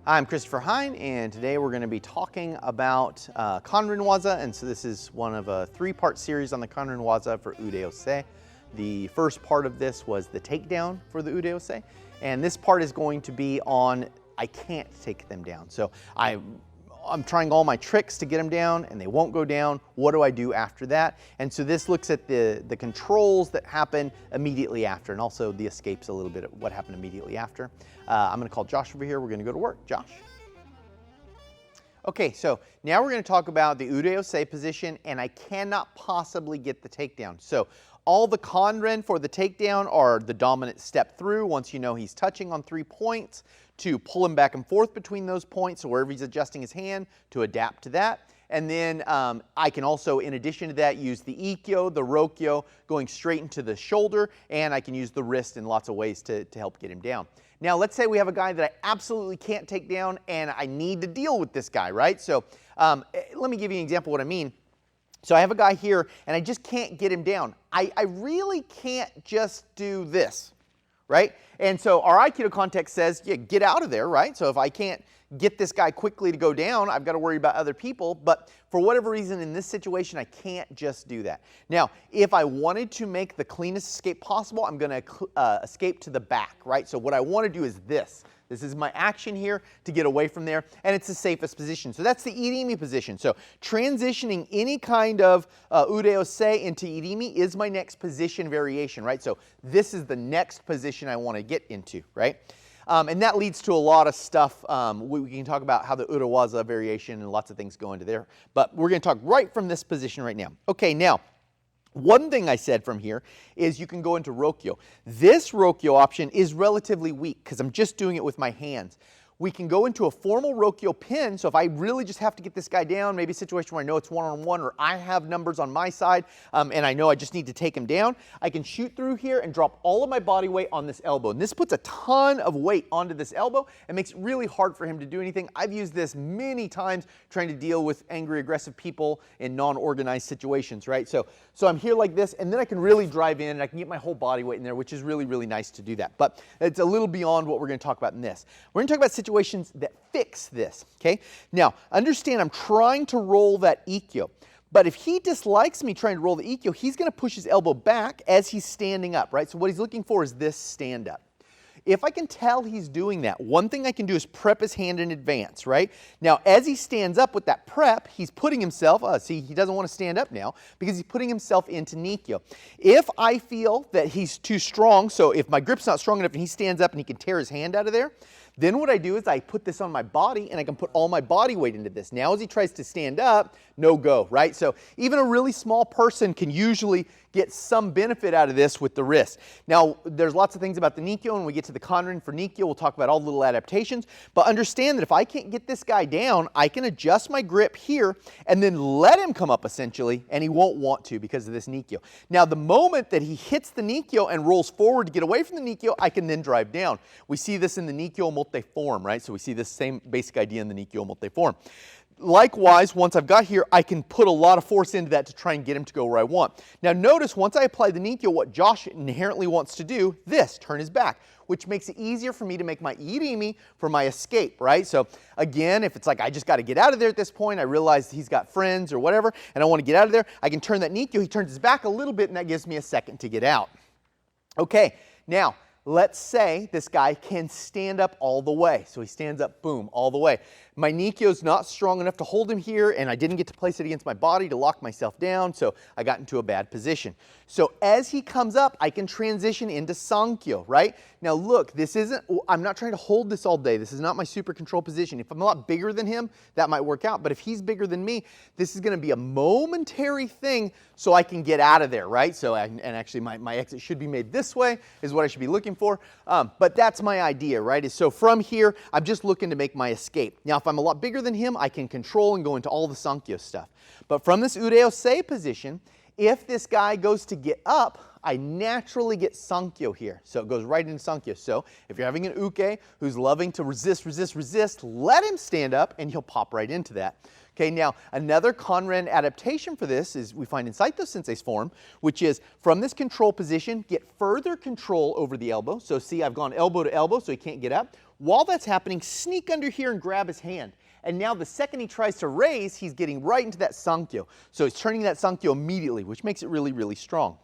I'm Christopher Hine, and today we're going to be talking about Kanren waza, and so this is one of a three-part series on the Kanren waza for ude-ose. The first part of this was the takedown for the ude-ose, and this part is going to be on I can't take them down. So I'm trying all my tricks to get them down and they won't go down. What do I do after that? And so this looks at the controls that happen immediately after, and also the escapes a little bit of what happened immediately after. I'm gonna call Josh over here. We're gonna go to work. Josh. Okay, so now we're gonna talk about the ude-ose position, and I cannot possibly get the takedown. So all the Kanren for the takedown are the dominant step through once you know he's touching on 3 points, to pull him back and forth between those points, so wherever he's adjusting his hand, to adapt to that. And then I can also, in addition to that, use the Ikkyo, the Rokyo, going straight into the shoulder, and I can use the wrist in lots of ways to help get him down. Now, let's say we have a guy that I absolutely can't take down, and I need to deal with this guy, right? So let me give you an example of what I mean. So I have a guy here, and I just can't get him down. I really can't just do this, right? And so our Aikido context says, yeah, get out of there, right? So if I can't get this guy quickly to go down, I've got to worry about other people. But for whatever reason in this situation, I can't just do that. Now, if I wanted to make the cleanest escape possible, I'm going to escape to the back, right? So what I want to do is this. This is my action here to get away from there, and it's the safest position. So that's the irimi position. So transitioning any kind of ude-ose into irimi is my next position variation, right? So this is the next position I want to get into, right? And that leads to a lot of stuff. We can talk about how the ude-waza variation and lots of things go into there, but we're going to talk right from this position right now. Okay, now, one thing I said from here is you can go into Rokyo. This Rokyo option is relatively weak because I'm just doing it with my hands. We can go into a formal Rokyo pin, so if I really just have to get this guy down, maybe a situation where I know it's one-on-one or I have numbers on my side and I know I just need to take him down, I can shoot through here and drop all of my body weight on this elbow. And this puts a ton of weight onto this elbow and makes it really hard for him to do anything. I've used this many times trying to deal with angry, aggressive people in non-organized situations, right? So I'm here like this, and then I can really drive in and I can get my whole body weight in there, which is really, really nice to do that. But it's a little beyond what we're going to talk about in this. We're going to talk about situations that fix this, okay? Now, understand I'm trying to roll that Ikkyo, but if he dislikes me trying to roll the Ikkyo, he's going to push his elbow back as he's standing up, right? So what he's looking for is this stand up. If I can tell he's doing that, one thing I can do is prep his hand in advance, right? Now, as he stands up with that prep, he's putting himself, see, he doesn't want to stand up now because he's putting himself into Ikkyo. If I feel that he's too strong, so if my grip's not strong enough and he stands up and he can tear his hand out of there, then what I do is I put this on my body and I can put all my body weight into this. Now as he tries to stand up, no go, right? So even a really small person can usually get some benefit out of this with the wrist. Now there's lots of things about the Ikkyo, and when we get to the Kanren for Ikkyo, we'll talk about all the little adaptations, but understand that if I can't get this guy down, I can adjust my grip here and then let him come up essentially, and he won't want to because of this Ikkyo. Now the moment that he hits the Ikkyo and rolls forward to get away from the Ikkyo, I can then drive down. We see this in the Ikkyo multiform, right? So we see this same basic idea in the Ikkyo multiform. Likewise, once I've got here, I can put a lot of force into that to try and get him to go where I want. Now notice, once I apply the Ikkyo, what Josh inherently wants to do, turn his back, which makes it easier for me to make my irimi for my escape, right? So again, if it's like I just got to get out of there at this point, I realize he's got friends or whatever, and I want to get out of there, I can turn that Ikkyo, he turns his back a little bit, and that gives me a second to get out. Okay, now, let's say this guy can stand up all the way. So he stands up, boom, all the way. My Ikkyo is not strong enough to hold him here, and I didn't get to place it against my body to lock myself down, so I got into a bad position. So as he comes up, I can transition into Sankyo, right? Now look, I'm not trying to hold this all day. This is not my super control position. If I'm a lot bigger than him, that might work out. But if he's bigger than me, this is going to be a momentary thing so I can get out of there, right? So, and actually my exit should be made this way is what I should be looking for. But that's my idea, right? So from here, I'm just looking to make my escape. Now, if I'm a lot bigger than him, I can control and go into all the Sankyo stuff. But from this ude-ose position, if this guy goes to get up, I naturally get Sankyo here. So it goes right into Sankyo. So if you're having an uke who's loving to resist, let him stand up and he'll pop right into that. Okay, now another Kanren adaptation for this is we find in Saito Sensei's form, which is from this control position, get further control over the elbow. So see, I've gone elbow to elbow so he can't get up. While that's happening, sneak under here and grab his hand. And now the second he tries to raise, he's getting right into that Sankyo. So he's turning that Sankyo immediately, which makes it really, really strong.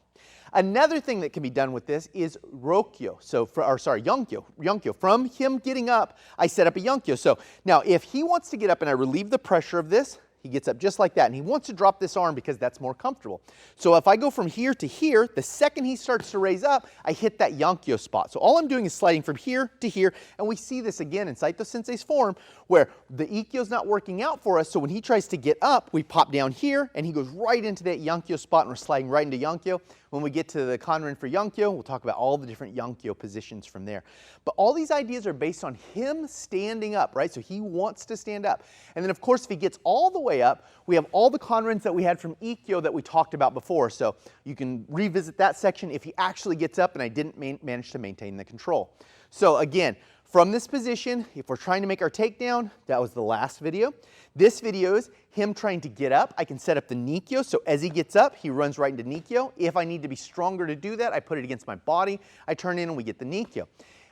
Another thing that can be done with this is Rokyo, Yonkyo. From him getting up, I set up a Yonkyo. So now if he wants to get up and I relieve the pressure of this, he gets up just like that, and he wants to drop this arm because that's more comfortable. So if I go from here to here, the second he starts to raise up, I hit that Yonkyo spot. So all I'm doing is sliding from here to here, and we see this again in Saito Sensei's form where the Ikkyo's not working out for us, so when he tries to get up, we pop down here, and he goes right into that Yonkyo spot, and we're sliding right into Yonkyo. When we get to the Kanren for Yonkyo, we'll talk about all the different Yonkyo positions from there. But all these ideas are based on him standing up, right? So he wants to stand up. And then, of course, if he gets all the way up, we have all the Kanrens that we had from Ikkyo that we talked about before. So you can revisit that section if he actually gets up and I didn't manage to maintain the control. So again, from this position, if we're trying to make our takedown, that was the last video. This video is him trying to get up. I can set up the Nikkyo, so as he gets up, he runs right into Nikkyo. If I need to be stronger to do that, I put it against my body, I turn in and we get the Nikkyo.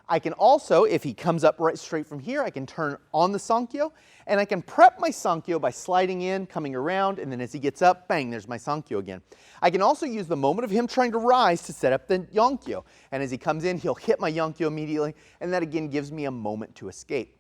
I can also, if he comes up right straight from here, I can turn on the Sankyo, and I can prep my Sankyo by sliding in, coming around, and then as he gets up, bang, there's my Sankyo again. I can also use the moment of him trying to rise to set up the Yonkyo, and as he comes in, he'll hit my Yonkyo immediately, and that again gives me a moment to escape.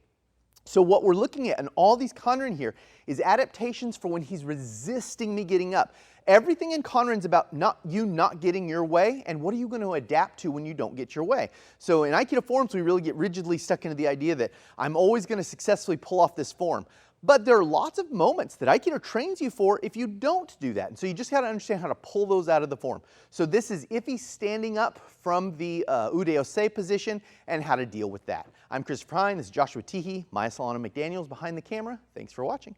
So what we're looking at in all these Kanren here is adaptations for when he's resisting me getting up. Everything in Kanren is about you not getting your way, and what are you going to adapt to when you don't get your way. So in Aikido forms, we really get rigidly stuck into the idea that I'm always going to successfully pull off this form. But there are lots of moments that Aikido trains you for if you don't do that. And so you just got to understand how to pull those out of the form. So this is if he's standing up from the Ude-Ose position and how to deal with that. I'm Christopher Hine, this is Joshua Teehee, Maya Solano McDaniels behind the camera. Thanks for watching.